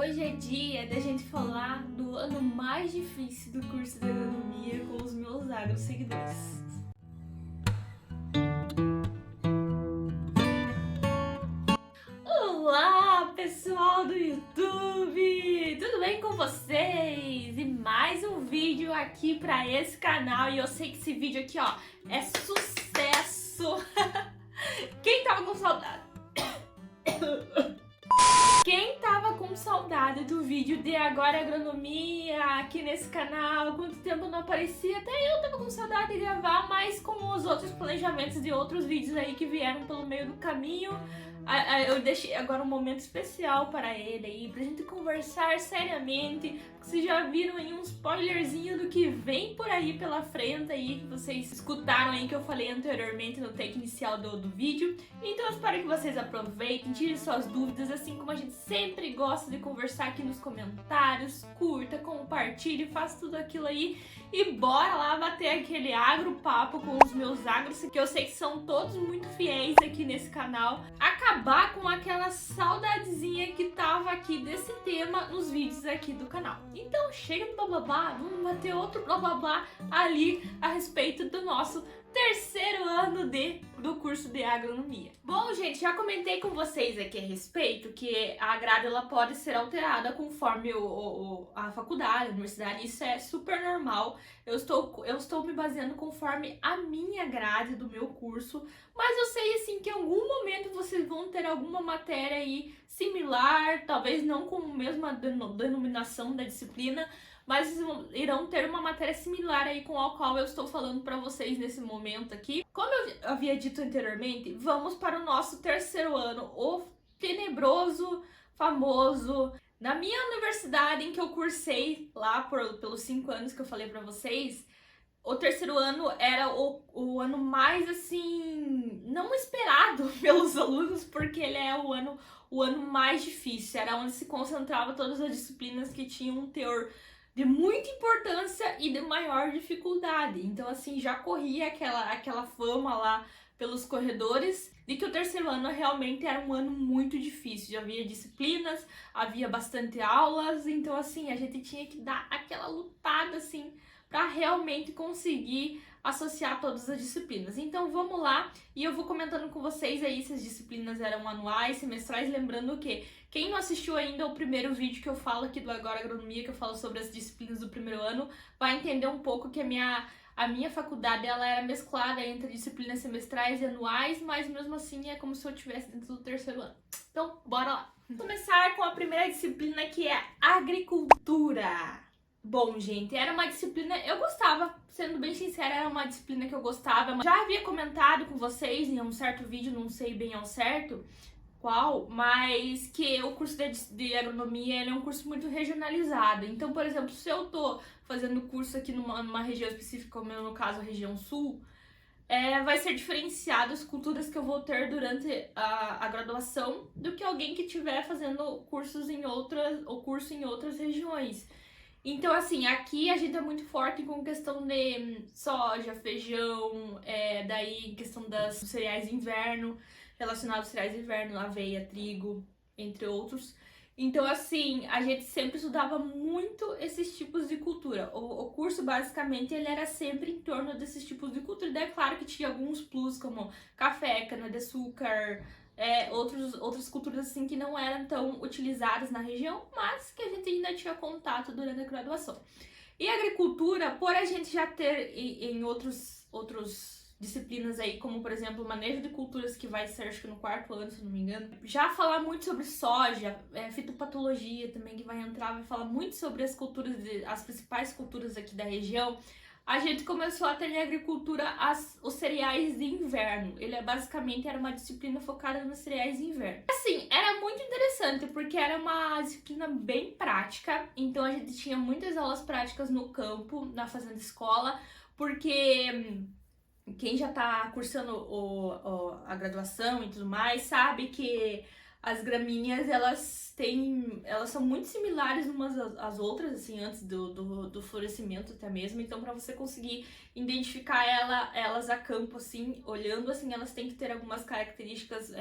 Hoje é dia da gente falar do ano mais difícil do curso de agronomia com os meus seguidores. Olá, pessoal do YouTube! Tudo bem com vocês? E mais um vídeo aqui para esse canal. E eu sei que esse vídeo aqui, ó, é sucesso! Quem tava com saudade? Quem tava com saudade do vídeo de Agora Agronomia aqui nesse canal? Quanto tempo não aparecia? Até eu tava com saudade de gravar, mas com os outros planejamentos de outros vídeos aí que vieram pelo meio do caminho, eu deixei agora um momento especial para ele aí, pra gente conversar seriamente. Vocês já viram aí um spoilerzinho do que vem por aí pela frente aí, que vocês escutaram aí que eu falei anteriormente no take inicial do vídeo. Então eu espero que vocês aproveitem, tirem suas dúvidas, assim como a gente sempre gosta de conversar aqui nos comentários. Curta, compartilhe, faça tudo aquilo aí e bora lá bater aquele agro-papo com os meus agros, que eu sei que são todos muito fiéis aqui nesse canal. Acabar com aquela saudadezinha que tava aqui desse tema nos vídeos aqui do canal. Então chega do blá blá blá, vamos bater outro blá blá blá ali a respeito do nosso terceiro ano do curso de agronomia. Bom, gente, já comentei com vocês aqui a respeito que a grade ela pode ser alterada conforme a faculdade, a universidade, isso é super normal. Eu estou me baseando conforme a minha grade do meu curso, mas eu sei assim que em algum momento vocês vão ter alguma matéria aí similar, talvez não com a mesma denominação da disciplina, mas irão ter uma matéria similar aí com a qual eu estou falando para vocês nesse momento aqui. Como eu havia dito anteriormente, vamos para o nosso terceiro ano, o tenebroso, famoso. Na minha universidade em que eu cursei lá pelos 5 anos que eu falei para vocês, o terceiro ano era o ano mais, assim, não esperado pelos alunos, porque ele é o ano mais difícil. Era onde se concentrava todas as disciplinas que tinham um teor de muita importância e de maior dificuldade. Então, assim, já corria aquela fama lá pelos corredores de que o terceiro ano realmente era um ano muito difícil. Já havia disciplinas, havia bastante aulas, então, assim, a gente tinha que dar aquela lutada, assim, para realmente conseguir associar todas as disciplinas. Então vamos lá e eu vou comentando com vocês aí se as disciplinas eram anuais, semestrais, lembrando que quem não assistiu ainda o primeiro vídeo que eu falo aqui do Agora Agronomia, que eu falo sobre as disciplinas do primeiro ano, vai entender um pouco que a minha faculdade ela era mesclada entre disciplinas semestrais e anuais, mas mesmo assim é como se eu estivesse dentro do terceiro ano. Então, bora lá! Vamos começar com a primeira disciplina, que é agricultura. Bom, gente, era uma disciplina, eu gostava, sendo bem sincera, era uma disciplina que eu gostava. Já havia comentado com vocês em um certo vídeo, não sei bem ao certo qual, mas que o curso de agronomia ele é um curso muito regionalizado. Então, por exemplo, se eu tô fazendo curso aqui numa região específica, como no caso a região sul, vai ser diferenciado as culturas que eu vou ter durante a graduação do que alguém que estiver fazendo curso em outras regiões. Então, assim, aqui a gente é muito forte com questão de soja, feijão, daí questão dos cereais de inverno, relacionados aos cereais de inverno, aveia, trigo, entre outros. Então, assim, a gente sempre estudava muito esses tipos de cultura. O curso, basicamente, ele era sempre em torno desses tipos de cultura. E daí, é claro que tinha alguns plus, como café, cana-de-açúcar, outras culturas assim que não eram tão utilizadas na região, mas que a gente ainda tinha contato durante a graduação. E a agricultura, por a gente já ter em outros disciplinas aí, como por exemplo o manejo de culturas, que vai ser acho que no 4º ano, se não me engano, já falar muito sobre soja, fitopatologia também que vai entrar, vai falar muito sobre as culturas, as principais culturas aqui da região. A gente começou a ter em agricultura os cereais de inverno. Ele basicamente era uma disciplina focada nos cereais de inverno. Assim, era muito interessante porque era uma disciplina bem prática. Então a gente tinha muitas aulas práticas no campo, na fazenda escola, porque quem já tá cursando a graduação e tudo mais sabe que as gramíneas, elas são muito similares umas às outras, assim, antes do florescimento até mesmo. Então, para você conseguir identificar elas a campo, assim, olhando, assim, elas têm que ter algumas características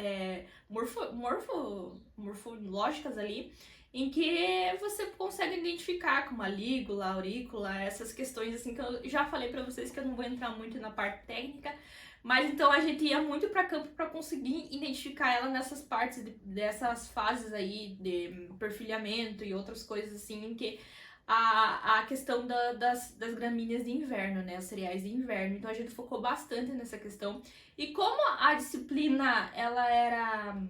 morfológicas ali. em que você consegue identificar como a lígula, a aurícula, essas questões assim que eu já falei pra vocês que eu não vou entrar muito na parte técnica, mas então a gente ia muito para campo para conseguir identificar ela nessas partes, dessas fases aí de perfilhamento e outras coisas assim, em que a questão das gramíneas de inverno, né, os cereais de inverno. Então a gente focou bastante nessa questão. E como a disciplina, ela era,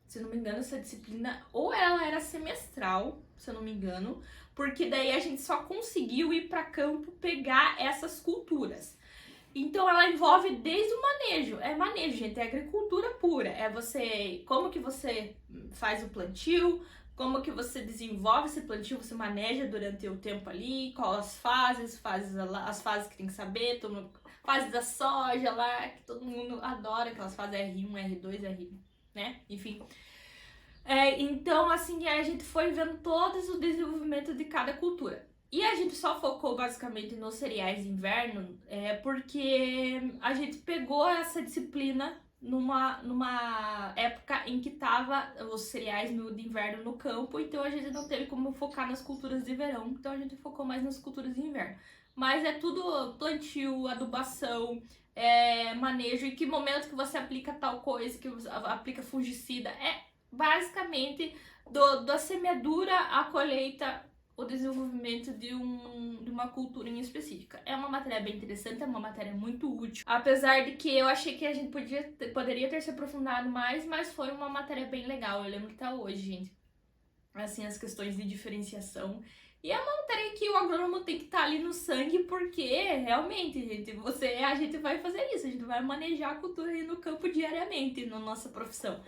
se eu não me engano, essa disciplina, ou ela era semestral, se eu não me engano, porque daí a gente só conseguiu ir para campo pegar essas culturas. Então ela envolve desde o manejo, é manejo, gente, é agricultura pura, é você, como que você faz o plantio, como que você desenvolve esse plantio, você maneja durante o tempo ali, qual as fases as fases que tem que saber, fase da soja lá, que todo mundo adora, aquelas fases R1, R2, R, né, enfim. Então, assim, a gente foi vendo todo o desenvolvimento de cada cultura. E a gente só focou basicamente nos cereais de inverno porque a gente pegou essa disciplina numa época em que tava os cereais de inverno no campo, então a gente não teve como focar nas culturas de verão, então a gente focou mais nas culturas de inverno. Mas é tudo plantio, adubação, manejo, em que momento que você aplica tal coisa, que você aplica fungicida, basicamente da semeadura à colheita, o desenvolvimento de uma cultura em específica. É uma matéria bem interessante, é uma matéria muito útil. Apesar de que eu achei que a gente poderia ter se aprofundado mais, mas foi uma matéria bem legal. Eu lembro que tá hoje, gente. Assim, as questões de diferenciação. E é uma matéria que o agrônomo tem que estar ali no sangue, porque realmente, gente, a gente vai fazer isso, a gente vai manejar a cultura aí no campo diariamente, na nossa profissão.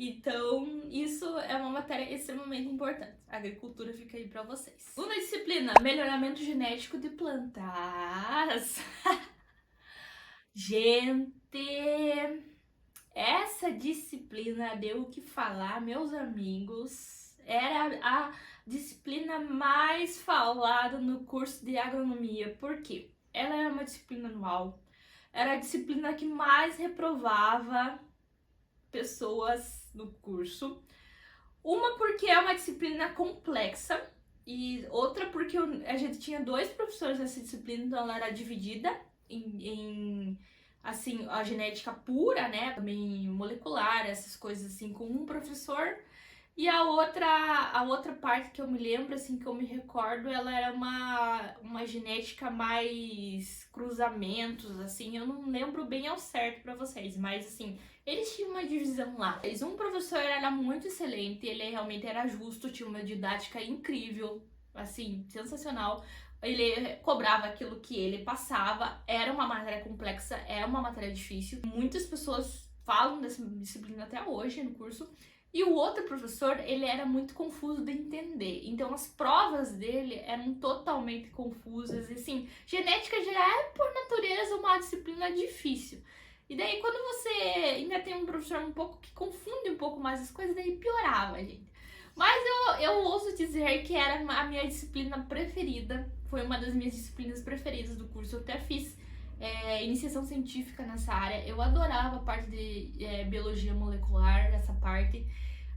Então, isso é uma matéria extremamente importante. A agricultura fica aí pra vocês. Segunda disciplina, melhoramento genético de plantas. Gente, essa disciplina deu o que falar, meus amigos. Era a disciplina mais falada no curso de agronomia. Por quê? Ela era uma disciplina anual. Era a disciplina que mais reprovava pessoas no curso. Uma porque é uma disciplina complexa e outra porque a gente tinha 2 professores nessa disciplina, então ela era dividida em assim, a genética pura, né, também molecular, essas coisas assim, com um professor. E a outra parte que eu me lembro, assim, que eu me recordo, ela era uma genética mais cruzamentos, assim, eu não lembro bem ao certo pra vocês, mas assim, eles tinham uma divisão lá. Um professor era muito excelente, ele realmente era justo, tinha uma didática incrível, assim, sensacional. Ele cobrava aquilo que ele passava, era uma matéria complexa, é uma matéria difícil. Muitas pessoas falam dessa disciplina até hoje no curso. E o outro professor, ele era muito confuso de entender. Então as provas dele eram totalmente confusas. E assim, genética já é por natureza uma disciplina difícil. E daí quando você ainda tem um professor um pouco que confunde um pouco mais as coisas, daí piorava, gente. Mas eu ouso dizer que era a minha disciplina preferida. Foi uma das minhas disciplinas preferidas do curso. Eu até fiz iniciação científica nessa área. Eu adorava a parte de biologia molecular, essa parte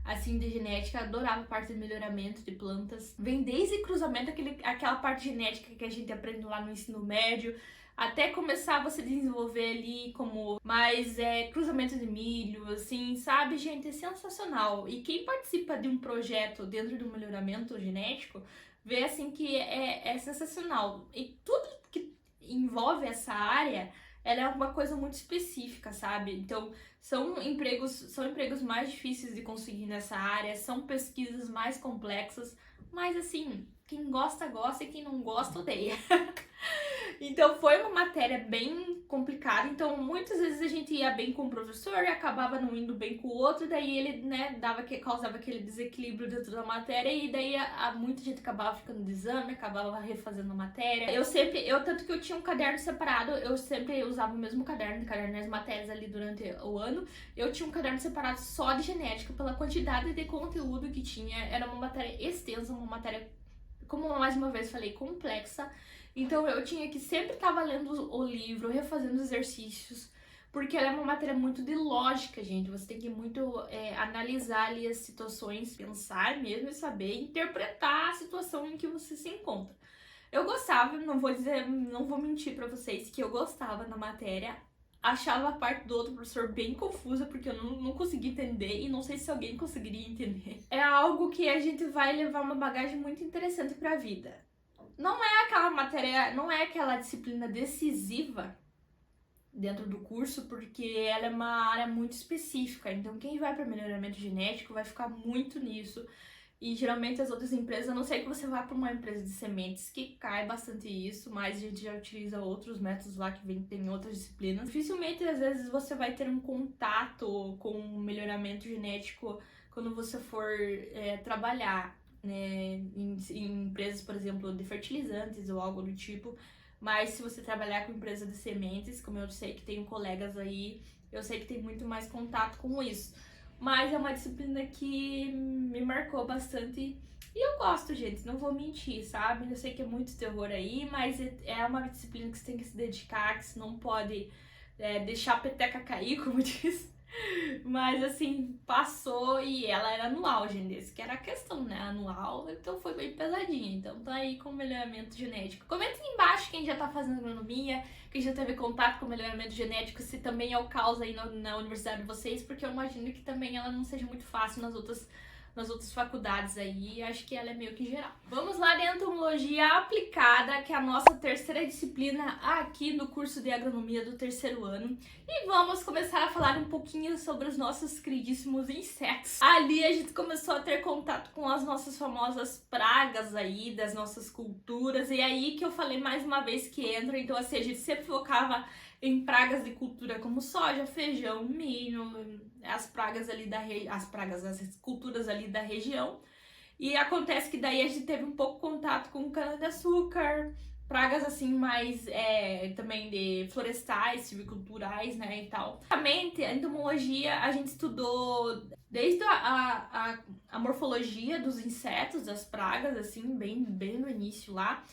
assim de genética, adorava a parte de melhoramento de plantas. Vem desde cruzamento, aquela parte genética que a gente aprende lá no ensino médio, até começar você desenvolver ali como mais cruzamento de milho, assim, sabe, gente? É sensacional. E quem participa de um projeto dentro do melhoramento genético vê assim que é sensacional. E tudo que envolve essa área, ela é uma coisa muito específica, sabe? Então, são empregos mais difíceis de conseguir nessa área, são pesquisas mais complexas, mas assim, quem gosta, gosta, e quem não gosta, odeia. Então foi uma matéria bem complicada, então muitas vezes a gente ia bem com o professor e acabava não indo bem com o outro, daí ele, né, causava aquele desequilíbrio dentro da matéria, e daí muita gente acabava ficando de exame, acabava refazendo a matéria. Tanto que eu tinha um caderno separado, eu sempre usava o mesmo caderno as matérias ali durante o ano, eu tinha um caderno separado só de genética, pela quantidade de conteúdo que tinha, era uma matéria extensa, uma matéria, como mais uma vez falei, complexa. Então eu tinha que sempre estar lendo o livro, refazendo exercícios, porque ela é uma matéria muito de lógica, gente. Você tem que muito analisar ali as situações, pensar mesmo e saber interpretar a situação em que você se encontra. Eu gostava, não vou mentir pra vocês que eu gostava da matéria. Achava a parte do outro professor bem confusa, porque eu não conseguia entender e não sei se alguém conseguiria entender. É algo que a gente vai levar uma bagagem muito interessante pra vida. Não é aquela matéria, não é aquela disciplina decisiva dentro do curso, porque ela é uma área muito específica. Então quem vai para melhoramento genético vai ficar muito nisso. E geralmente as outras empresas, a não ser que você vá para uma empresa de sementes que cai bastante isso, mas a gente já utiliza outros métodos lá que tem outras disciplinas. Dificilmente, às vezes, você vai ter um contato com o melhoramento genético quando você for trabalhar, né, em empresas, por exemplo, de fertilizantes ou algo do tipo. Mas se você trabalhar com empresa de sementes, como eu sei que tenho colegas aí, eu sei que tem muito mais contato com isso. Mas é uma disciplina que me marcou bastante e eu gosto, gente, não vou mentir, sabe? Eu sei que é muito terror aí, mas é uma disciplina que você tem que se dedicar, que você não pode deixar a peteca cair, como diz. Mas assim, passou e ela era anual, gente, esse que era a questão, né? Anual, então foi bem pesadinha. Então tá aí com o melhoramento genético. Comenta aí embaixo quem já tá fazendo agronomia, quem já teve contato com o melhoramento genético, se também é o caos aí na universidade de vocês, porque eu imagino que também ela não seja muito fácil nas outras faculdades aí, acho que ela é meio que geral. Vamos lá de entomologia aplicada, que é a nossa terceira disciplina aqui no curso de agronomia do terceiro ano. E vamos começar a falar um pouquinho sobre os nossos queridíssimos insetos. Ali a gente começou a ter contato com as nossas famosas pragas aí, das nossas culturas, e aí que eu falei mais uma vez que entra, então assim, a gente sempre focava em pragas de cultura como soja, feijão, milho, as pragas ali as culturas ali da região. E acontece que daí a gente teve um pouco contato com cana-de-açúcar, pragas assim mais também de florestais, silviculturais, né, e tal. Basicamente, a entomologia a gente estudou desde a morfologia dos insetos, das pragas, assim, bem no início lá.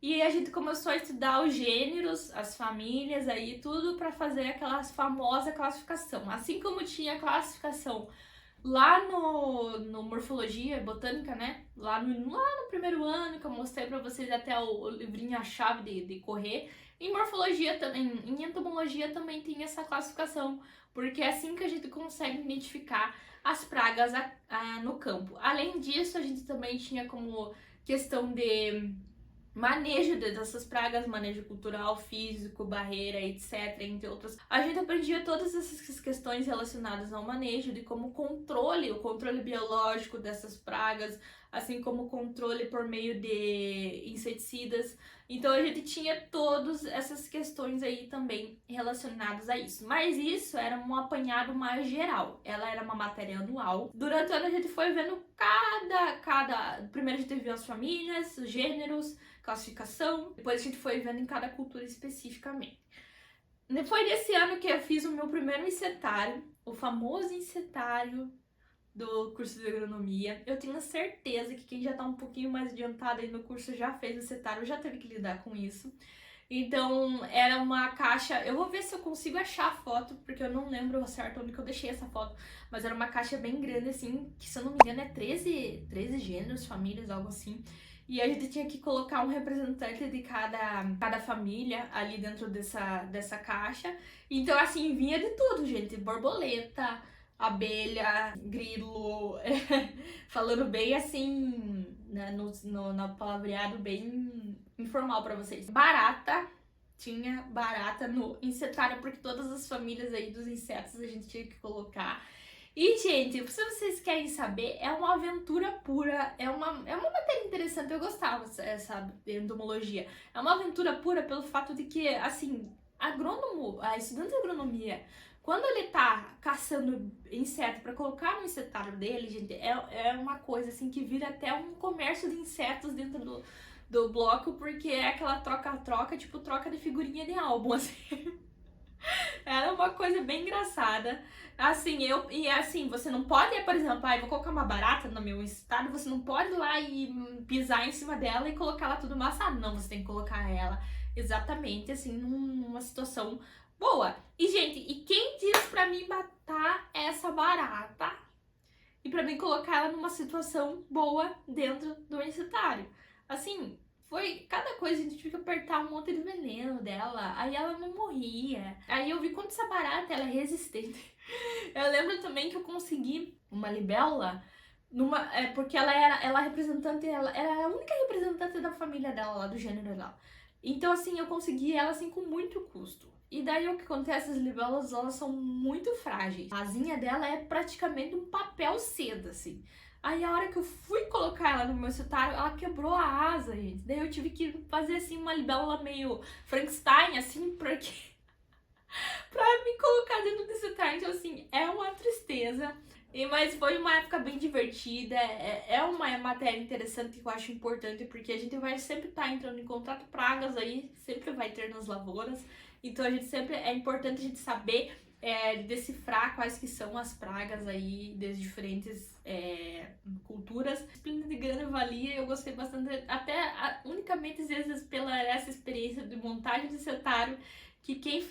E a gente começou a estudar os gêneros, as famílias aí, tudo para fazer aquela famosa classificação. Assim como tinha a classificação lá no Morfologia Botânica, né? Lá no primeiro ano, que eu mostrei para vocês até o livrinho A Chave de Correr. Em Morfologia também, em Entomologia também tem essa classificação, porque é assim que a gente consegue identificar as pragas no campo. Além disso, a gente também tinha como questão de manejo dessas pragas, manejo cultural, físico, barreira, etc, entre outras. A gente aprendia todas essas questões relacionadas ao manejo, de como o controle biológico dessas pragas, assim como o controle por meio de inseticidas. Então a gente tinha todas essas questões aí também relacionadas a isso. Mas isso era um apanhado mais geral. Ela era uma matéria anual. Durante o ano a gente foi vendo primeiro a gente viu as famílias, os gêneros, classificação. Depois a gente foi vendo em cada cultura especificamente. Foi desse ano que eu fiz o meu primeiro insetário, o famoso insetário do curso de agronomia. Eu tenho certeza que quem já tá um pouquinho mais adiantado aí no curso já fez o insetário, já teve que lidar com isso. Então, era uma caixa... Eu vou ver se eu consigo achar a foto, porque eu não lembro certo onde que eu deixei essa foto. Mas era uma caixa bem grande, assim, que se eu não me engano é 13 gêneros, famílias, algo assim. E a gente tinha que colocar um representante de cada família ali dentro dessa caixa. Então, assim, vinha de tudo, gente. Borboleta, abelha, grilo, falando bem assim, né, no palavreado bem informal pra vocês. Barata, tinha barata no insetário, porque todas as famílias aí dos insetos a gente tinha que colocar. E, gente, se vocês querem saber, é uma aventura pura, é uma matéria interessante, eu gostava dessa entomologia. É uma aventura pura pelo fato de que, assim, estudante de agronomia, quando ele tá caçando inseto para colocar no insetário dele, gente, é uma coisa assim que vira até um comércio de insetos dentro do bloco, porque é aquela troca-troca, tipo troca de figurinha de álbum, assim. Era uma coisa bem engraçada. Assim, você não pode, por exemplo, vou colocar uma barata no meu insetário, você não pode ir lá e pisar em cima dela e colocar ela tudo amassado. Não, você tem que colocar ela exatamente assim numa situação boa. E, gente, e quem disse pra mim matar essa barata e pra mim colocar ela numa situação boa dentro do universitário? Assim, foi cada coisa, a gente tive que apertar um monte de veneno dela, aí ela não morria. Aí eu vi quanto essa barata ela é resistente. Eu lembro também que eu consegui uma libélula porque ela representante, ela era a única representante da família dela lá, do gênero dela. Então, assim, eu consegui ela, assim, com muito custo. E daí, o que acontece, as libélulas, elas são muito frágeis. A asinha dela é praticamente um papel seda, assim. Aí, a hora que eu fui colocar ela no meu cetário, ela quebrou a asa, gente. Daí, eu tive que fazer, assim, uma libélula meio Frankenstein, assim, porque... pra me colocar dentro desse cetário. Então, assim, é uma tristeza. Mas foi uma época bem divertida, é uma matéria interessante que eu acho importante, porque a gente vai sempre estar entrando em contato pragas aí, sempre vai ter nas lavouras, então a gente sempre, é importante a gente saber decifrar quais que são as pragas aí das diferentes culturas. A disciplina de grande valia, eu gostei bastante, até unicamente às vezes pela essa experiência de montagem de cetário, que quem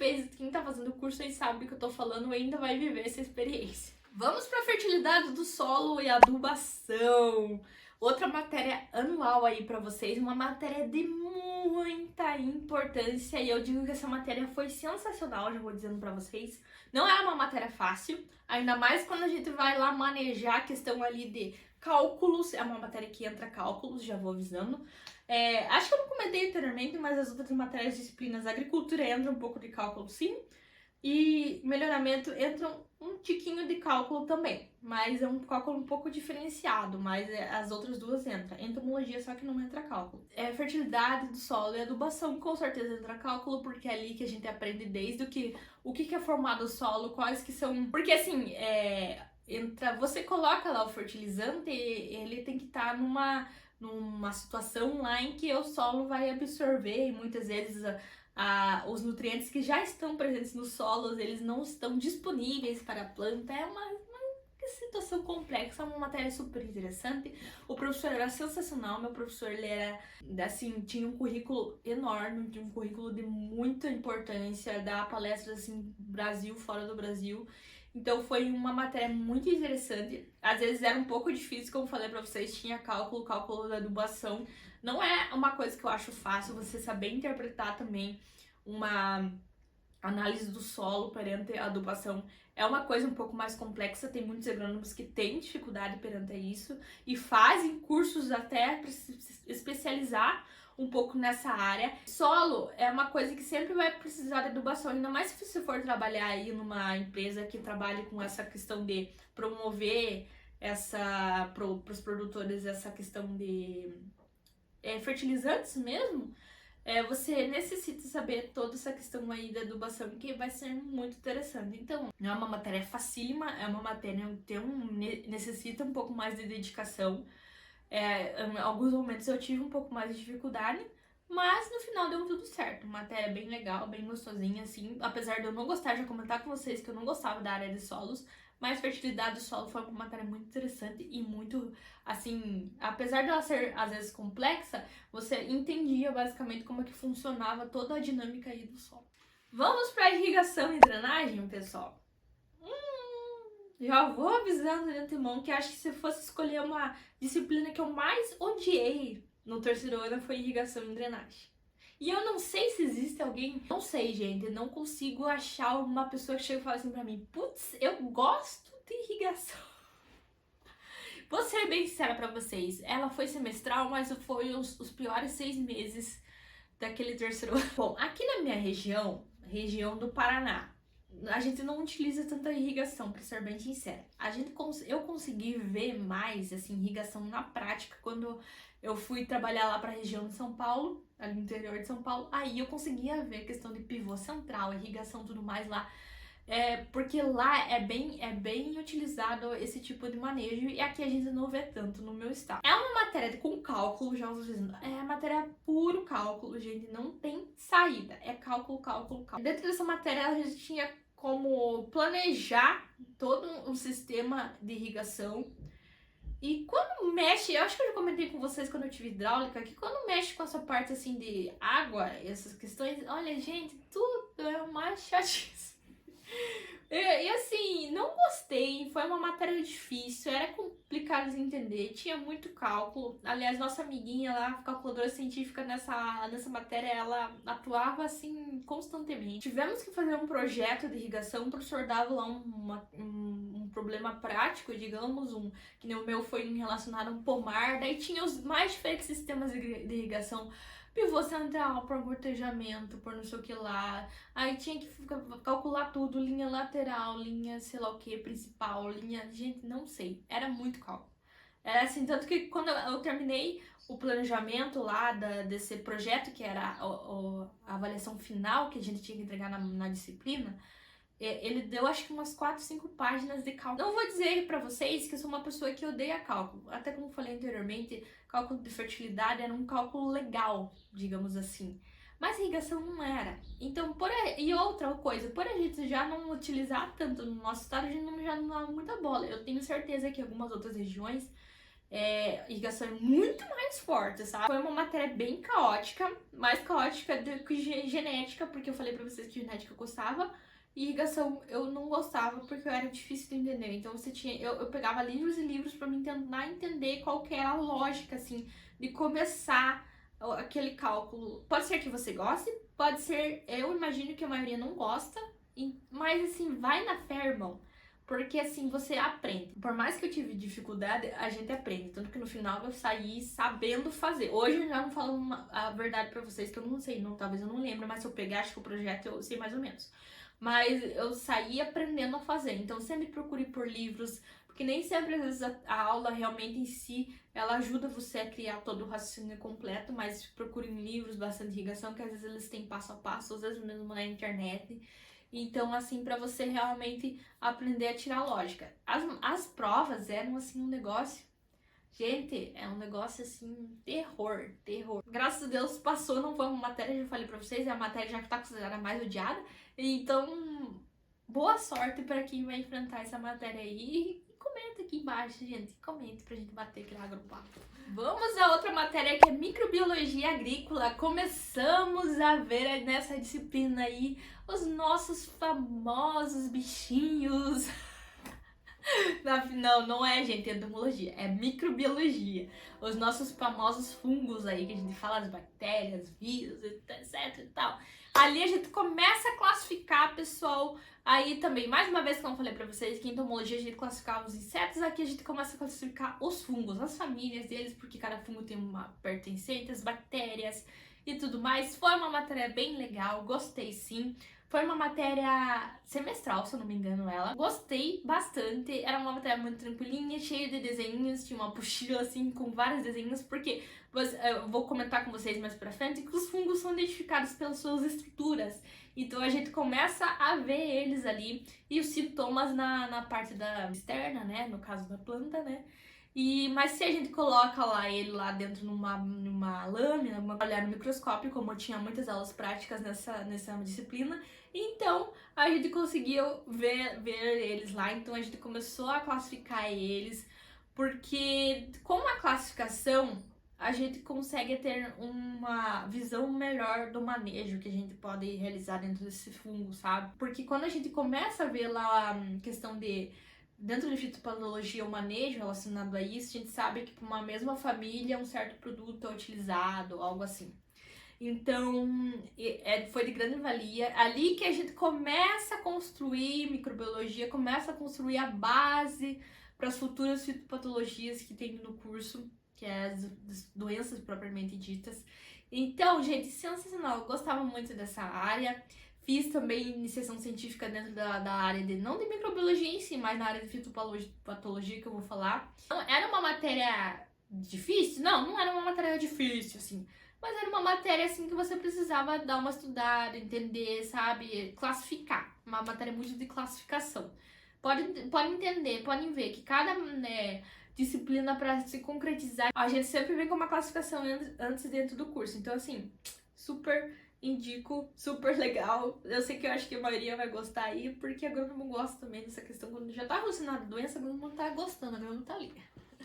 tá fazendo o curso aí sabe do que eu tô falando, ainda vai viver essa experiência. Vamos para a fertilidade do solo e adubação. Outra matéria anual aí para vocês, uma matéria de muita importância, e eu digo que essa matéria foi sensacional, já vou dizendo para vocês. Não é uma matéria fácil, ainda mais quando a gente vai lá manejar a questão ali de cálculos, é uma matéria que entra cálculos, já vou avisando. Acho que eu não comentei anteriormente, mas as outras matérias de disciplinas, agricultura entra um pouco de cálculo sim, e melhoramento entra um tiquinho de cálculo também, mas é um cálculo um pouco diferenciado, mas as outras duas entram. Entomologia só que não entra cálculo. Fertilidade do solo e adubação com certeza entra cálculo, porque é ali que a gente aprende desde o que é formado o solo, quais que são... Porque assim, você coloca lá o fertilizante, ele tem que estar numa situação lá em que o solo vai absorver, e muitas vezes os nutrientes que já estão presentes nos solos, eles não estão disponíveis para a planta. É uma situação complexa, uma matéria super interessante. O professor era sensacional, meu professor, ele era, assim, tinha um currículo enorme, tinha um currículo de muita importância, dá palestras, assim, Brasil, fora do Brasil. Então foi uma matéria muito interessante. Às vezes era um pouco difícil, como falei pra vocês, tinha cálculo da adubação. Não é uma coisa que eu acho fácil, você saber interpretar também uma análise do solo perante a adubação. É uma coisa um pouco mais complexa, tem muitos agrônomos que têm dificuldade perante isso e fazem cursos até para se especializar um pouco nessa área. Solo é uma coisa que sempre vai precisar de adubação, ainda mais se você for trabalhar aí numa empresa que trabalhe com essa questão de promover para os produtores essa questão de fertilizantes mesmo. Você necessita saber toda essa questão aí da adubação, que vai ser muito interessante. Então, não é uma matéria facílima, é uma matéria que necessita um pouco mais de dedicação. Em alguns momentos eu tive um pouco mais de dificuldade, mas no final deu tudo certo. Matéria bem legal, bem gostosinha, assim. Apesar de eu não gostar, já comentar com vocês que eu não gostava da área de solos, mas fertilidade do solo foi uma matéria muito interessante e muito, assim, apesar dela ser às vezes complexa, você entendia basicamente como é que funcionava toda a dinâmica aí do solo. Vamos para irrigação e drenagem, pessoal? Já vou avisando de antemão que acho que se fosse escolher uma disciplina que eu mais odiei no terceiro ano foi irrigação e drenagem. E eu não sei se existe alguém, não sei, gente, não consigo achar uma pessoa que chega e fala assim pra mim, putz, eu gosto de irrigação. Vou ser bem sincera pra vocês, ela foi semestral, mas foi os piores 6 meses daquele terceiro ano. Bom, aqui na minha região do Paraná, a gente não utiliza tanta irrigação, pra ser bem sincera. Eu consegui ver mais, assim, irrigação na prática quando eu fui trabalhar lá pra região de São Paulo, ali no interior de São Paulo. Aí eu conseguia ver questão de pivô central, irrigação, tudo mais lá. Porque lá é bem utilizado esse tipo de manejo, e aqui a gente não vê tanto no meu estado. É uma matéria com cálculo, já vou dizendo, é matéria puro cálculo, gente, não tem saída, é cálculo, cálculo, cálculo. Dentro dessa matéria a gente tinha como planejar todo um sistema de irrigação. E quando mexe, eu acho que eu já comentei com vocês quando eu tive hidráulica, que quando mexe com essa parte assim de água, essas questões, olha gente, tudo é uma chatice. E assim, não gostei, foi uma matéria difícil, era complicado de entender, tinha muito cálculo. Aliás, nossa amiguinha lá, calculadora científica nessa matéria, ela atuava assim constantemente. Tivemos que fazer um projeto de irrigação, o professor dava lá um problema prático, digamos, que nem o meu foi relacionado a um pomar, daí tinha os mais diferentes sistemas de irrigação. Pivô central, por gotejamento, por não sei o que lá. Aí tinha que calcular tudo, linha lateral, linha sei lá o que, principal, linha... Gente, não sei. Era muito cálculo. Era assim, tanto que quando eu terminei o planejamento lá desse projeto, que era a avaliação final que a gente tinha que entregar na disciplina, ele deu acho que umas 4, 5 páginas de cálculo. Não vou dizer pra vocês que eu sou uma pessoa que odeia cálculo. Até como falei anteriormente, cálculo de fertilidade era um cálculo legal, digamos assim. Mas irrigação não era. Então, e outra coisa, por a gente já não utilizar tanto no nosso estado, a gente já não dá muita bola. Eu tenho certeza que em algumas outras regiões, irrigação é muito mais forte, sabe? Foi uma matéria bem caótica, mais caótica do que genética, porque eu falei pra vocês que genética eu gostava. E irrigação eu não gostava porque eu era difícil de entender. Então eu pegava livros e livros pra me tentar entender qual que era a lógica, assim, de começar aquele cálculo. Pode ser que você goste, pode ser, eu imagino que a maioria não gosta, mas assim, vai na fé, irmão. Porque assim, você aprende. Por mais que eu tive dificuldade, a gente aprende. Tanto que no final eu saí sabendo fazer. Hoje eu já não falo a verdade pra vocês, que eu não sei, talvez eu não lembre, mas se eu pegar, acho que o projeto eu sei mais ou menos. Mas eu saí aprendendo a fazer, então sempre procure por livros, porque nem sempre às vezes a aula realmente em si, ela ajuda você a criar todo o raciocínio completo, mas procure em livros, bastante irrigação, que às vezes eles têm passo a passo, às vezes mesmo na internet. Então, assim, pra você realmente aprender a tirar lógica. As provas eram, assim, um negócio... Gente, é um negócio assim, terror. Graças a Deus passou, não foi uma matéria, já falei pra vocês, é a matéria já que tá considerada mais odiada. Então, boa sorte pra quem vai enfrentar essa matéria aí. E comenta aqui embaixo, gente, comenta pra gente bater aquele agropapo. Vamos a outra matéria que é microbiologia agrícola. Começamos a ver nessa disciplina aí os nossos famosos bichinhos. Não é, gente, entomologia, é microbiologia. Os nossos famosos fungos aí, que a gente fala das bactérias, vírus, etc e tal. Ali a gente começa a classificar, pessoal. Aí também, mais uma vez que eu falei pra vocês, que em entomologia a gente classificava os insetos, aqui a gente começa a classificar os fungos, as famílias deles, porque cada fungo tem uma pertencente, as bactérias e tudo mais. Foi uma matéria bem legal, gostei sim. Foi uma matéria semestral, se eu não me engano, ela. Gostei bastante, era uma matéria muito tranquilinha, cheia de desenhos, tinha uma apostila assim com vários desenhos, porque eu vou comentar com vocês mais pra frente que os fungos são identificados pelas suas estruturas. Então a gente começa a ver eles ali e os sintomas na parte externa, né, no caso da planta, né. Mas se a gente coloca ele lá dentro numa lâmina, olhar no microscópio, como eu tinha muitas aulas práticas nessa disciplina, então a gente conseguiu ver eles lá, então a gente começou a classificar eles, porque com a classificação a gente consegue ter uma visão melhor do manejo que a gente pode realizar dentro desse fungo, sabe? Porque quando a gente começa a ver lá a questão de dentro de fitopatologia, o manejo relacionado a isso, a gente sabe que para uma mesma família um certo produto é utilizado, algo assim. Então, foi de grande valia. Ali que a gente começa a construir microbiologia, começa a construir a base para as futuras fitopatologias que tem no curso, que é as doenças propriamente ditas. Então, gente, sensacional. Eu gostava muito dessa área. Fiz também iniciação científica dentro da área não de microbiologia em si, mas na área de fitopatologia que eu vou falar. Então, era uma matéria difícil? Não era uma matéria difícil, assim. Mas era uma matéria, assim, que você precisava dar uma estudada, entender, sabe? Classificar. Uma matéria muito de classificação. Podem entender, podem ver que cada disciplina para se concretizar, a gente sempre vem com uma classificação antes dentro do curso. Então, assim, super indico, super legal. Eu sei que eu acho que a maioria vai gostar aí, porque agrônomo gosta também dessa questão. Quando já tá relacionado à doença, agrônomo tá gostando, agrônomo tá ali.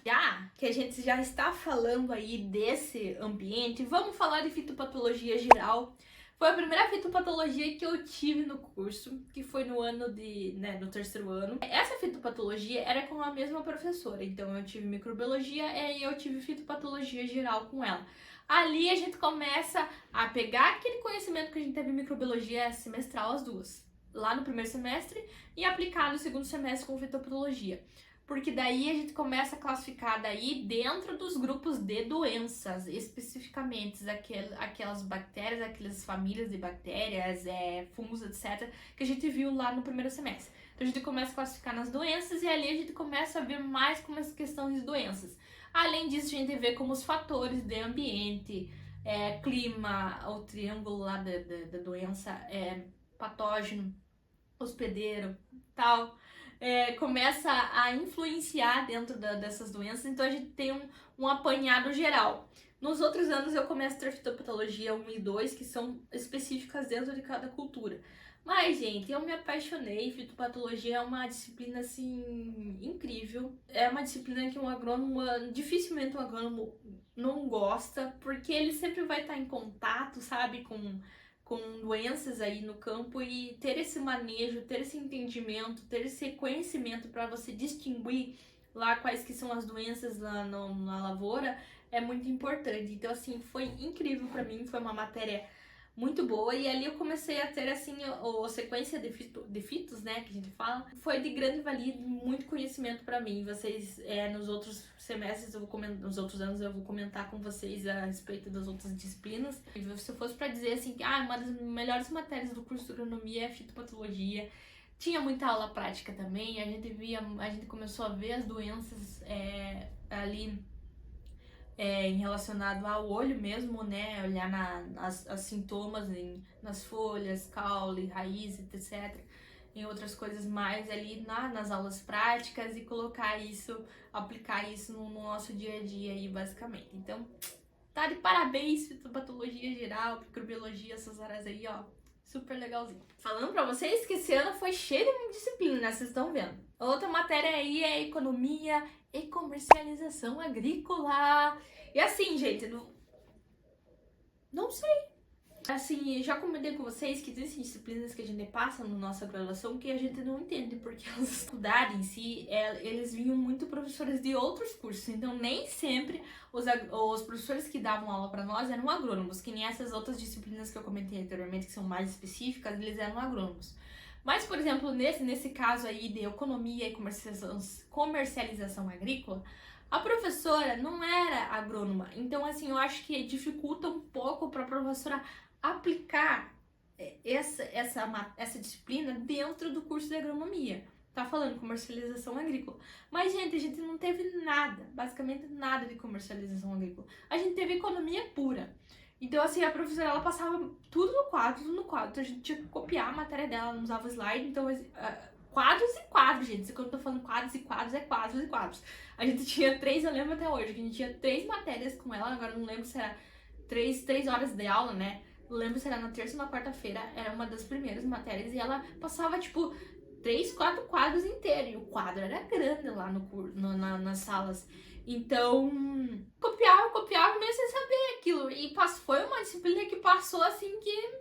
Já que a gente já está falando aí desse ambiente, vamos falar de fitopatologia geral. Foi a primeira fitopatologia que eu tive no curso, que foi no ano de, né, no terceiro ano. Essa fitopatologia era com a mesma professora, então eu tive microbiologia e eu tive fitopatologia geral com ela. Ali a gente começa a pegar aquele conhecimento que a gente teve em microbiologia semestral, as duas, lá no primeiro semestre, e aplicar no segundo semestre com fitopatologia. Porque daí a gente começa a classificar daí dentro dos grupos de doenças, especificamente aquelas bactérias, aquelas famílias de bactérias, fungos, etc., que a gente viu lá no primeiro semestre. Então a gente começa a classificar nas doenças e ali a gente começa a ver mais como essa questão de doenças. Além disso, a gente vê como os fatores de ambiente, clima, o triângulo lá da doença, patógeno, hospedeiro, tal, começa a influenciar dentro dessas doenças, então a gente tem um apanhado geral. Nos outros anos eu começo a ter fitopatologia 1 e 2, que são específicas dentro de cada cultura. Mas, gente, eu me apaixonei. Fitopatologia é uma disciplina, assim, incrível. É uma disciplina que um agrônomo, dificilmente um agrônomo não gosta, porque ele sempre vai estar em contato, sabe, com doenças aí no campo, e ter esse manejo, ter esse entendimento, ter esse conhecimento para você distinguir lá quais que são as doenças lá na lavoura é muito importante. Então, assim, foi incrível para mim, foi uma matéria muito boa, e ali eu comecei a ter, assim, a sequência de fitos, né, que a gente fala, foi de grande valia, muito conhecimento para mim. Vocês, nos outros semestres, nos outros anos eu vou comentar com vocês a respeito das outras disciplinas. E se eu fosse para dizer, assim, que uma das melhores matérias do curso de agronomia é fitopatologia. Tinha muita aula prática também, a gente começou a ver as doenças ali, em relacionado ao olho mesmo, né? Olhar as sintomas nas folhas, caule, raiz, etc. Em outras coisas mais ali nas aulas práticas, e colocar isso, aplicar isso no nosso dia a dia aí, basicamente. Então, tá de parabéns, fitopatologia geral, microbiologia, essas áreas aí, ó. Super legalzinho. Falando pra vocês que esse ano foi cheio de disciplina, né? Vocês estão vendo. Outra matéria aí é economia e comercialização agrícola. E assim, gente, não sei. Assim, já comentei com vocês que existem disciplinas que a gente passa na nossa graduação que a gente não entende, porque as faculdades em si, eles vinham muito professores de outros cursos, então nem sempre os professores que davam aula para nós eram agrônomos, que nem essas outras disciplinas que eu comentei anteriormente, que são mais específicas, eles eram agrônomos. Mas, por exemplo, nesse caso aí de economia e comercialização agrícola, a professora não era agrônoma, então assim, eu acho que dificulta um pouco para a professora aplicar essa disciplina dentro do curso de agronomia. Tá falando comercialização agrícola. Mas, gente, a gente não teve nada, basicamente nada de comercialização agrícola. A gente teve economia pura. Então, assim, a professora, ela passava tudo no quadro. Então a gente tinha que copiar a matéria dela, ela não usava slide. Então, quadros e quadros, gente. Quando eu tô falando quadros e quadros, é quadros e quadros. A gente tinha 3, eu lembro até hoje, que a gente tinha 3 matérias com ela. Agora eu não lembro se era 3 horas de aula, né? Eu lembro se era na terça ou na quarta-feira, era uma das primeiras matérias, e ela passava, tipo, 3, 4 quadros inteiros, e o quadro era grande lá nas salas. Então, copiava mesmo sem saber aquilo, e foi uma disciplina que passou, assim, que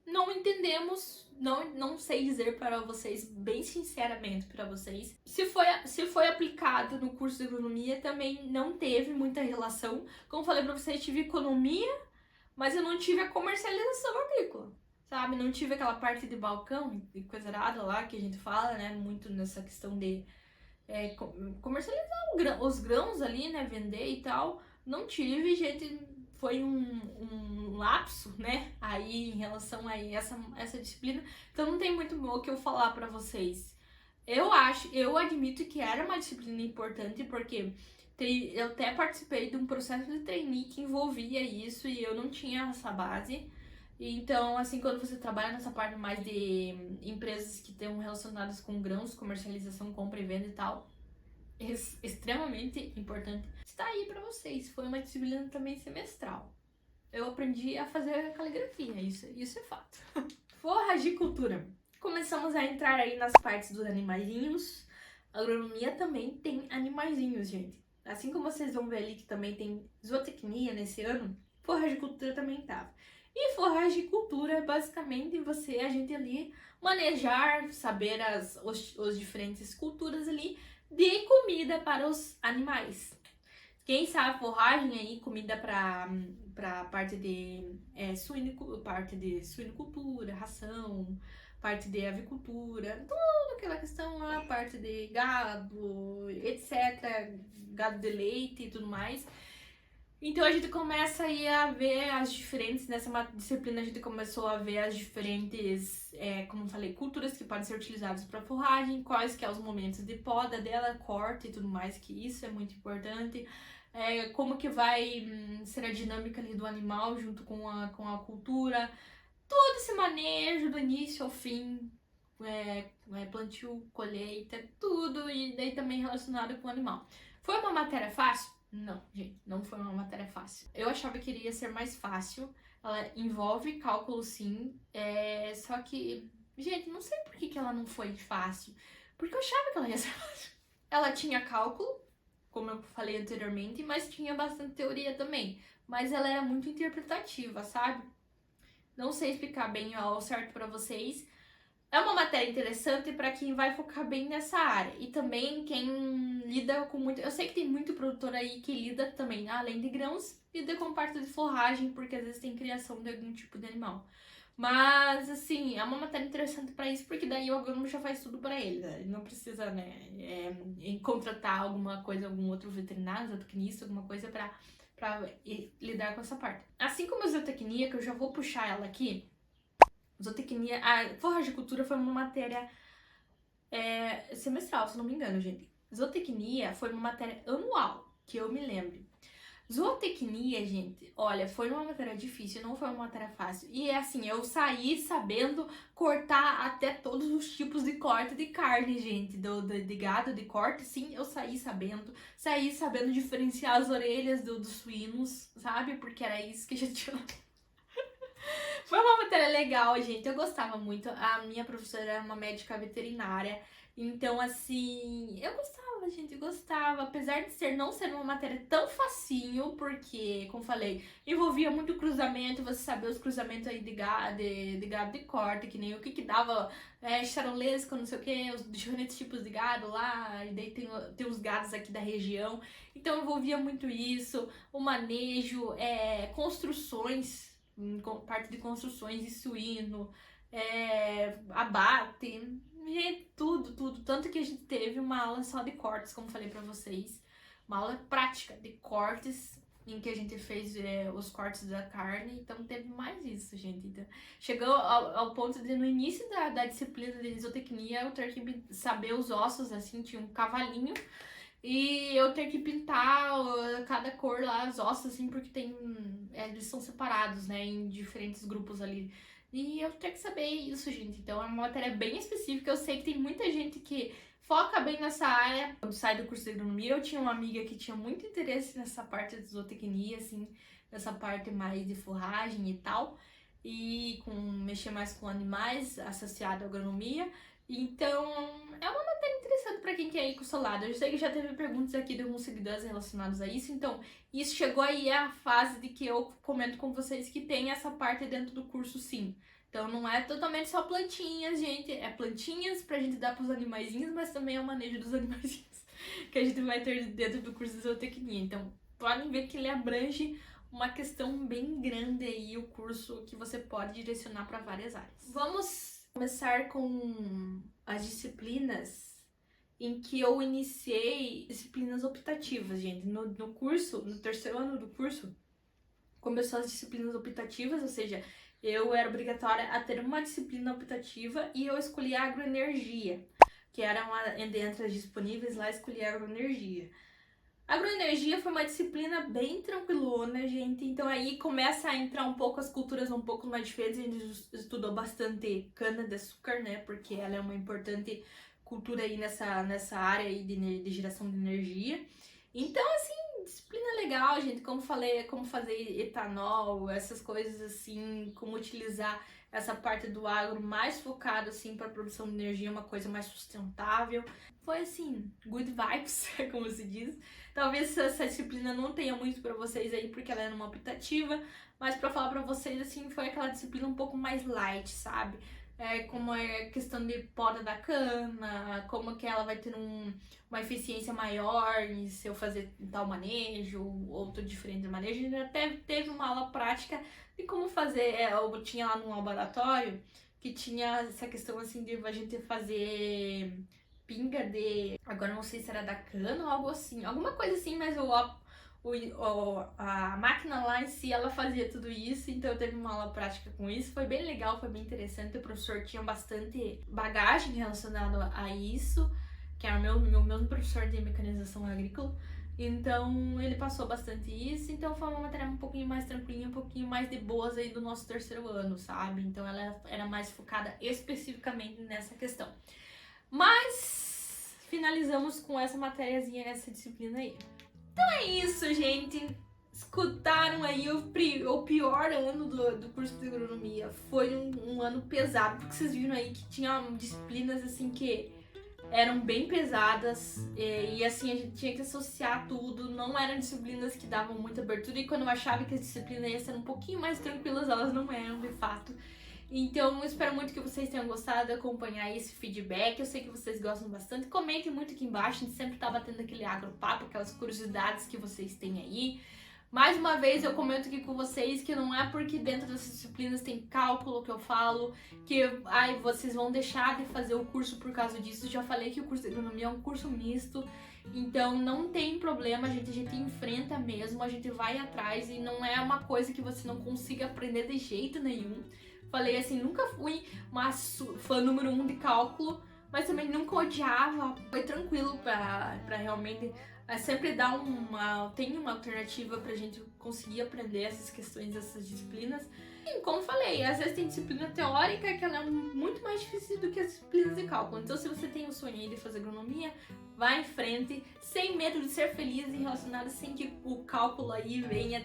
não entendemos, não sei dizer para vocês, bem sinceramente para vocês. Se foi aplicado no curso de agronomia, também não teve muita relação. Como falei para vocês, tive economia, mas eu não tive a comercialização agrícola, sabe? Não tive aquela parte de balcão e coisa errada lá que a gente fala, né? Muito nessa questão de comercializar os grãos ali, né? Vender e tal. Não tive, gente. Foi um lapso, né? Aí em relação a essa disciplina. Então não tem muito o que eu falar pra vocês. Eu admito que era uma disciplina importante, porque eu até participei de um processo de trainee que envolvia isso, e eu não tinha essa base. Então, assim, quando você trabalha nessa parte mais de empresas que estão relacionadas com grãos, comercialização, compra e venda e tal, é extremamente importante. Está aí pra vocês. Foi uma disciplina também semestral. Eu aprendi a fazer caligrafia, isso é fato. Forragicultura. Começamos a entrar aí nas partes dos animaizinhos. A agronomia também tem animaizinhos, gente. Assim como vocês vão ver ali que também tem zootecnia nesse ano, forragicultura também tava. E forragicultura é basicamente a gente ali manejar, saber os diferentes culturas ali de comida para os animais. Quem sabe forragem aí, comida para parte de suinocultura, ração, parte de avicultura, toda aquela questão lá, parte de gado, etc, gado de leite e tudo mais. Então a gente começa aí a ver as diferentes, nessa disciplina a gente começou a ver as diferentes, como eu falei, culturas que podem ser utilizadas para forragem, quais que é os momentos de poda dela, corte e tudo mais, que isso é muito importante. Como que vai ser a dinâmica ali do animal junto com a cultura, todo esse manejo do início ao fim, plantio, colheita, tudo, e daí também relacionado com o animal. Foi uma matéria fácil? Não, gente, não foi uma matéria fácil. Eu achava que iria ser mais fácil, ela envolve cálculo sim, só que, gente, não sei por que ela não foi fácil, porque eu achava que ela ia ser fácil. Ela tinha cálculo, como eu falei anteriormente, mas tinha bastante teoria também. Mas ela era muito interpretativa, sabe? Não sei explicar bem ao certo para vocês. É uma matéria interessante para quem vai focar bem nessa área. E também quem lida com muito... Eu sei que tem muito produtor aí que lida também, além de grãos, lida com parte de forragem, porque às vezes tem criação de algum tipo de animal. Mas, assim, é uma matéria interessante para isso, porque daí o agrônomo já faz tudo para ele, né? Ele não precisa, né, contratar alguma coisa, algum outro veterinário, zootecnista, alguma coisa para lidar com essa parte. Assim como a zootecnia, que eu já vou puxar ela aqui, zootecnia, a forragicultura foi uma matéria semestral, se não me engano, gente. Zootecnia foi uma matéria anual, que eu me lembro. Zootecnia, gente, olha, foi uma matéria difícil, não foi uma matéria fácil. E assim, eu saí sabendo cortar até todos os tipos de corte de carne, gente, de gado, de corte, sim, eu saí sabendo diferenciar as orelhas dos suínos, sabe? Porque era isso que a gente tinha. Foi uma matéria legal, gente, eu gostava muito. A minha professora era uma médica veterinária, então assim, eu gostava, gente, gostava, apesar de não ser uma matéria tão facinho, porque, como falei, envolvia muito cruzamento, você saber os cruzamentos aí de gado de corte, que nem o que dava charolesco, não sei o que, os diferentes tipos de gado lá, e daí tem os gados aqui da região, então envolvia muito isso, o manejo, construções, parte de construções de suíno, abate, gente, tudo. Tanto que a gente teve uma aula só de cortes, como falei pra vocês. Uma aula prática de cortes, em que a gente fez os cortes da carne. Então teve mais isso, gente. Então, chegou ao ponto de, no início da disciplina de zootecnia, eu ter que saber os ossos, assim, tinha um cavalinho. E eu ter que pintar cada cor lá, os ossos, assim, porque eles são separados, né, em diferentes grupos ali. E eu tenho que saber isso, gente. Então é uma matéria bem específica. Eu sei que tem muita gente que foca bem nessa área. Quando sai do curso de agronomia, eu tinha uma amiga que tinha muito interesse nessa parte de zootecnia, assim, nessa parte mais de forragem e tal. E mexer mais com animais associado à agronomia. Então, é uma matéria interessante para quem quer ir com o seu lado. Eu sei que já teve perguntas aqui de alguns seguidores relacionados a isso, então isso chegou aí a fase de que eu comento com vocês que tem essa parte dentro do curso, sim. Então não é totalmente só plantinhas, gente, é plantinhas pra gente dar pros animaizinhos, mas também é o manejo dos animaizinhos que a gente vai ter dentro do curso de zootecnia. Então podem ver que ele abrange uma questão bem grande aí, o curso que você pode direcionar para várias áreas. Vamos começar com as disciplinas em que eu iniciei disciplinas optativas, gente. No curso, no terceiro ano do curso, começou as disciplinas optativas, ou seja, eu era obrigatória a ter uma disciplina optativa e eu escolhi a agroenergia, que era entre as disponíveis lá, escolhi a agroenergia. Agroenergia foi uma disciplina bem tranquilona, gente, então aí começa a entrar um pouco as culturas um pouco mais diferentes. A gente estudou bastante cana-de-açúcar, né, porque ela é uma importante cultura aí nessa área aí de geração de energia. Então, assim, disciplina legal, gente, como falei, como fazer etanol, essas coisas assim, como utilizar essa parte do agro mais focado assim para produção de energia, uma coisa mais sustentável. Foi assim, good vibes, como se diz. Talvez essa disciplina não tenha muito para vocês aí porque ela é numa optativa, mas para falar para vocês assim, foi aquela disciplina um pouco mais light, sabe? Como é a questão de poda da cana, como que ela vai ter uma eficiência maior em se eu fazer tal manejo, outro diferente manejo. A gente até teve uma aula prática de como fazer, eu tinha lá no laboratório que tinha essa questão assim de a gente fazer pinga de, agora não sei se era da cana ou algo assim, alguma coisa assim, mas a máquina lá em si, ela fazia tudo isso, então eu teve uma aula prática com isso, foi bem legal, foi bem interessante, o professor tinha bastante bagagem relacionada a isso, que era o meu mesmo professor de mecanização agrícola, então ele passou bastante isso, então foi uma matéria um pouquinho mais tranquilinha, um pouquinho mais de boas aí do nosso terceiro ano, sabe? Então ela era mais focada especificamente nessa questão. Mas finalizamos com essa matériazinha, essa disciplina aí. Então é isso, gente. Escutaram aí o pior ano do curso de agronomia. Foi um ano pesado, porque vocês viram aí que tinha disciplinas assim que eram bem pesadas e assim a gente tinha que associar tudo. Não eram disciplinas que davam muita abertura, e quando eu achava que as disciplinas iam ser um pouquinho mais tranquilas, elas não eram de fato. Então, eu espero muito que vocês tenham gostado de acompanhar esse feedback. Eu sei que vocês gostam bastante. Comentem muito aqui embaixo, a gente sempre tá batendo aquele agropapo, aquelas curiosidades que vocês têm aí. Mais uma vez, eu comento aqui com vocês que não é porque dentro dessas disciplinas tem cálculo que eu falo, que vocês vão deixar de fazer o curso por causa disso. Eu já falei que o curso de agronomia é um curso misto, então não tem problema, a gente enfrenta mesmo, a gente vai atrás e não é uma coisa que você não consiga aprender de jeito nenhum. Falei assim, nunca fui uma fã número 1 de cálculo, mas também nunca odiava. Foi tranquilo pra realmente sempre dar tem uma alternativa pra gente conseguir aprender essas questões, essas disciplinas. E como falei, às vezes tem disciplina teórica que ela é muito mais difícil do que as disciplinas de cálculo. Então se você tem o sonho aí de fazer agronomia, vá em frente, sem medo de ser feliz e relacionado, sem que o cálculo aí venha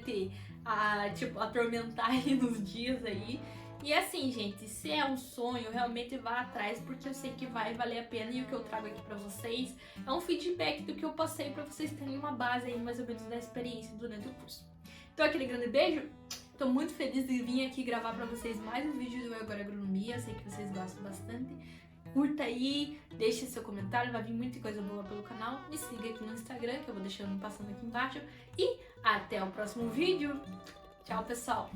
atormentar aí nos dias aí. E assim, gente, se é um sonho, realmente vá atrás, porque eu sei que vai valer a pena, e o que eu trago aqui pra vocês é um feedback do que eu passei pra vocês terem uma base aí, mais ou menos, da experiência durante o curso. Então, aquele grande beijo, tô muito feliz de vir aqui gravar pra vocês mais um vídeo do Agora Agronomia, sei que vocês gostam bastante. Curta aí, deixe seu comentário, vai vir muita coisa boa pelo canal. Me siga aqui no Instagram, que eu vou deixando passando aqui embaixo. E até o próximo vídeo. Tchau, pessoal!